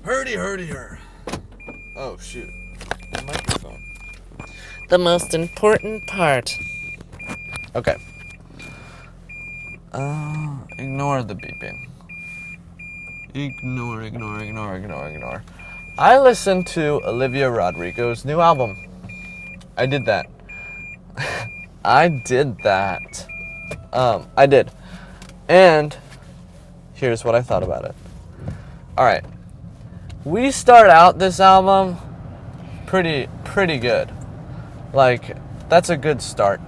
Hurdy-hurdy-her. Oh, shoot. The microphone. The most important part. Okay. Ignore the beeping. Ignore. I listened to Olivia Rodrigo's new album. I did that. I did. And here's what I thought about it. Alright. We start out this album pretty good. Like, that's a good start.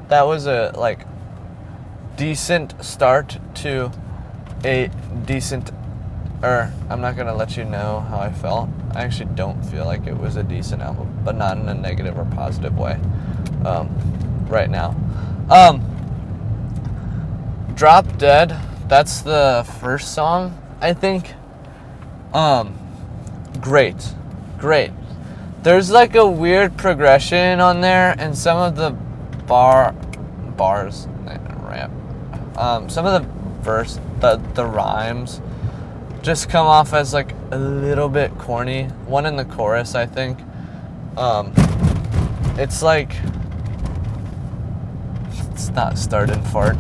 That was a, decent start to a decent... I'm not going to let you know how I felt. I actually don't feel like it was a decent album, but not in a negative or positive way right now. Drop Dead, that's the first song, I think. Great. There's like a weird progression on there, and some of the bars, some of the verse, the rhymes just come off as like a little bit corny. One in the chorus, I think. It's like, it's not start and fart.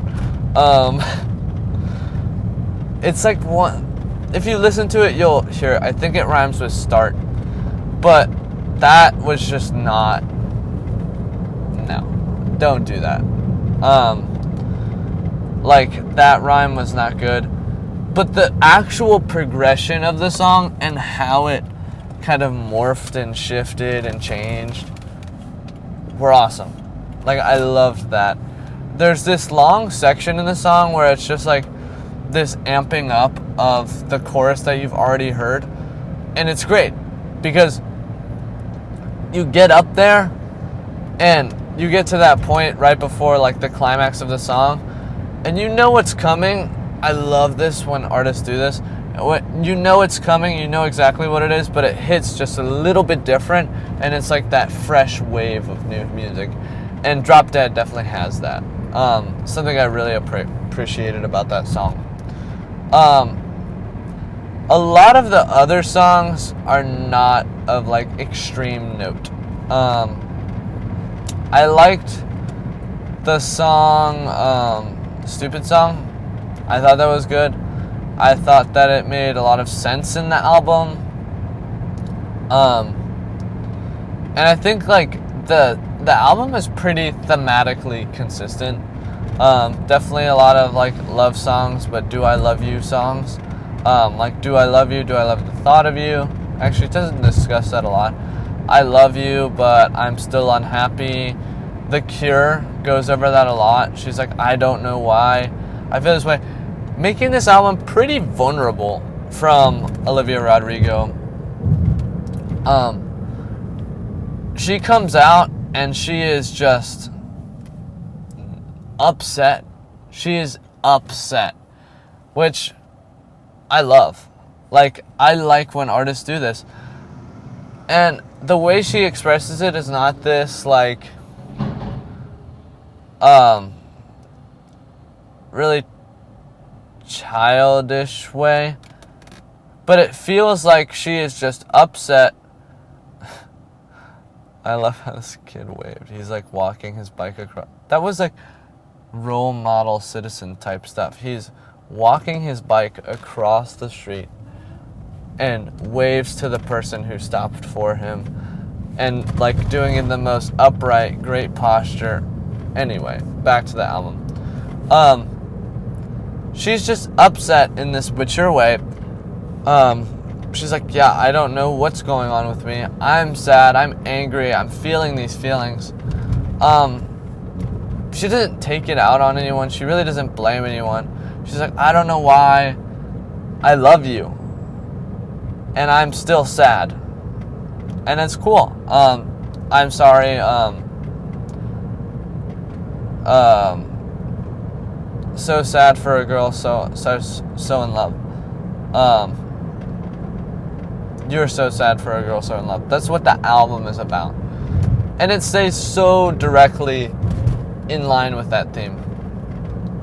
It's like one, if you listen to it, you'll hear it. I think it rhymes with start, but that was just not, no, don't do that. Like, that rhyme was not good, but the actual progression of the song and how it kind of morphed and shifted and changed were awesome. Like, I loved that. There's this long section in the song where it's just like this amping up of the chorus that you've already heard, and it's great because you get up there and you get to that point right before like the climax of the song, and you know what's coming. I love this when artists do this. You know it's coming, you know exactly what it is, but it hits just a little bit different, and it's like that fresh wave of new music. And Drop Dead definitely has that. Something I really appreciated about that song. A lot of the other songs are not of like extreme note. I liked the song Stupid Song. I thought that was good. I thought that it made a lot of sense in the album. And I think like the album is pretty thematically consistent. Definitely a lot of like love songs, but do I love you songs. Like do I love you? Do I love the thought of you? Actually, it doesn't discuss that a lot. I love you, but I'm still unhappy. The Cure goes over that a lot. She's like, I don't know why I feel this way. Making this album pretty vulnerable from Olivia Rodrigo. She comes out and she is just upset. She is upset, which I love. Like, I like when artists do this. And the way she expresses it is not this, like, really childish way, but it feels like she is just upset. I love how this kid waved. He's like walking his bike across. That was like role model citizen type stuff. He's walking his bike across the street and waves to the person who stopped for him, and like doing it in the most upright, great posture. Anyway, back to the album. She's just upset in this mature way. She's like, yeah, I don't know what's going on with me. I'm sad, I'm angry, I'm feeling these feelings. She doesn't take it out on anyone. She really doesn't blame anyone. She's like, I don't know why I love you, and I'm still sad. And it's cool. I'm sorry, so sad for a girl so in love. You're so sad for a girl so in love. That's what the album is about. And it stays so directly in line with that theme.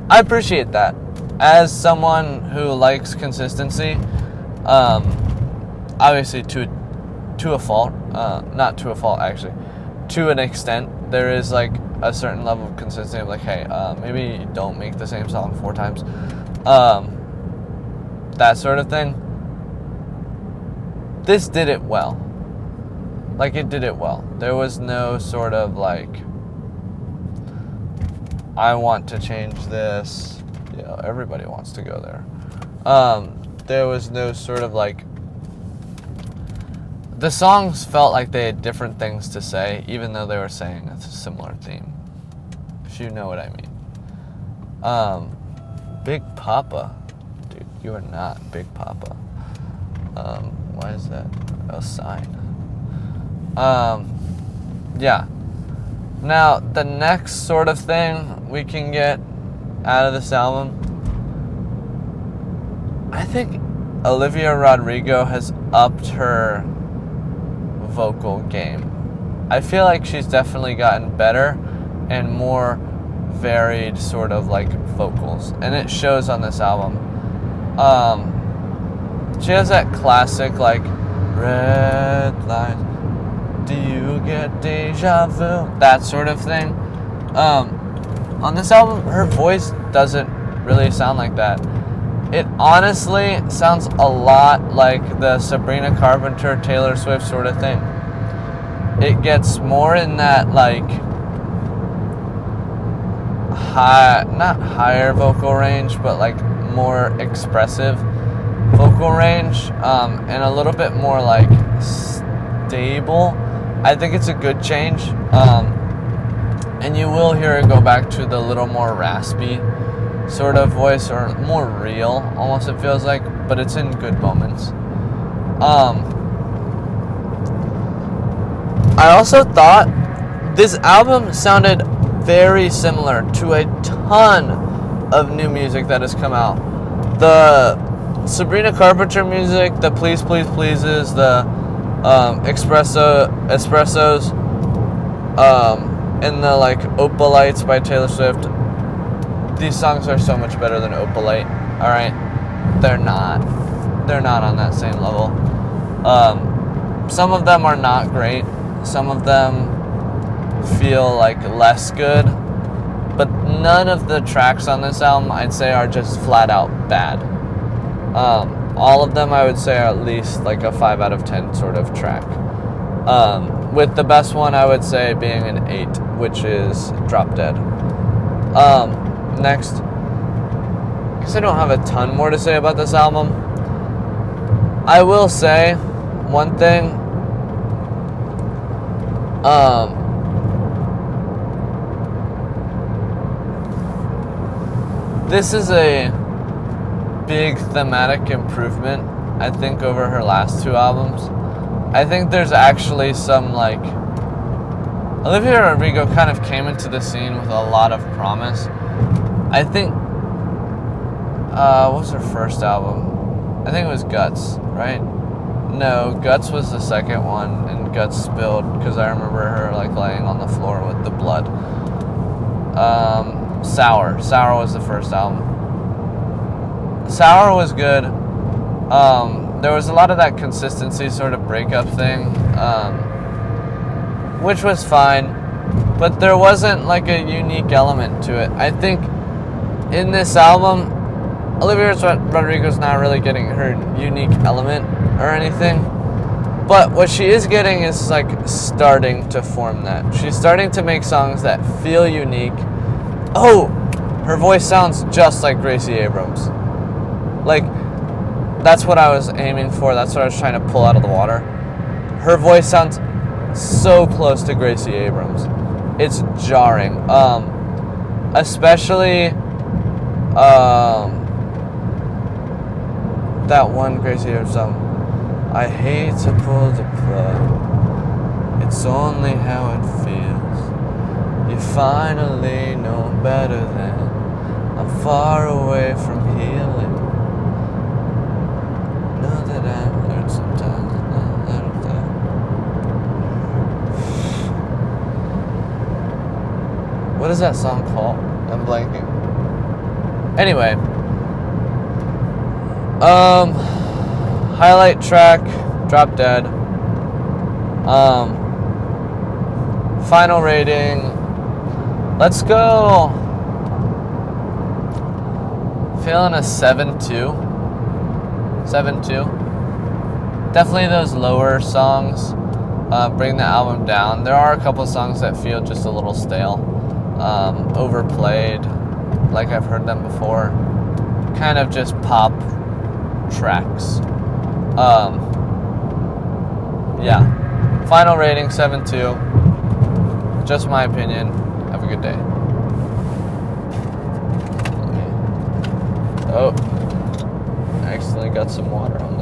I appreciate that. As someone who likes consistency, obviously to a fault, not to a fault actually, to an extent. There is like a certain level of consistency of like, hey, maybe don't make the same song 4 times, that sort of thing. This did it well. Like, it did it well. There was no sort of like, I want to change this. You know, everybody wants to go there. There was no sort of like, the songs felt like they had different things to say, even though they were saying a similar theme, if you know what I mean. Big Papa. Dude, you are not Big Papa. Why is that a sign? Yeah. Now, the next sort of thing we can get out of this album, I think Olivia Rodrigo has upped her vocal game. I feel like she's definitely gotten better and more varied sort of like vocals, and it shows on this album. She has that classic like, red light, do you get deja vu? That sort of thing. On this album, her voice doesn't really sound like that. It honestly sounds a lot like the Sabrina Carpenter, Taylor Swift sort of thing. It gets more in that like not higher vocal range, but like more expressive vocal range, and a little bit more like stable. I think it's a good change, and you will hear it go back to the little more raspy sort of voice, or more real, almost it feels like, but it's in good moments. I also thought this album sounded very similar to a ton of new music that has come out. The Sabrina Carpenter music, the Please Please Pleases, the Espressos, and the like Opalites by Taylor Swift. These songs are so much better than Opalite. All right, they're not on that same level. Some of them are not great. Some of them feel like less good, but none of the tracks on this album I'd say are just flat out bad. All of them I would say are at least like a 5 out of 10 sort of track, with the best one I would say being an 8, which is Drop Dead. Next, I guess I don't have a ton more to say about this album. I will say one thing. This is a big thematic improvement, I think, over her last 2 albums. I think there's actually some, like, Olivia Rodrigo kind of came into the scene with a lot of promise. I think, what was her first album? I think it was Guts, right? No, Guts was the second one, and Guts spilled, because I remember her, like, laying on the floor with the blood. Sour was the first album. Sour was good. There was a lot of that consistency sort of breakup thing, which was fine, but there wasn't like a unique element to it. I think in this album, Olivia Rodrigo's not really getting her unique element or anything, but what she is getting is like starting to form that. She's starting to make songs that feel unique. Oh, her voice sounds just like Gracie Abrams. Like, that's what I was aiming for. That's what I was trying to pull out of the water. Her voice sounds so close to Gracie Abrams. It's jarring. Especially that one Gracie Abrams song. I hate to pull the plug. It's only how it feels. You finally know better than I'm far away from healing. Know that I've learned sometimes not let it die. What is that song called? I'm blanking. Anyway, highlight track Drop Dead. Final rating. Let's go. Feeling a 7.2. 7.2. Definitely those lower songs bring the album down. There are a couple songs that feel just a little stale, overplayed, like I've heard them before. Kind of just pop tracks. Yeah. Final rating 7.2. Just my opinion. Have a good day. Oh, I accidentally got some water on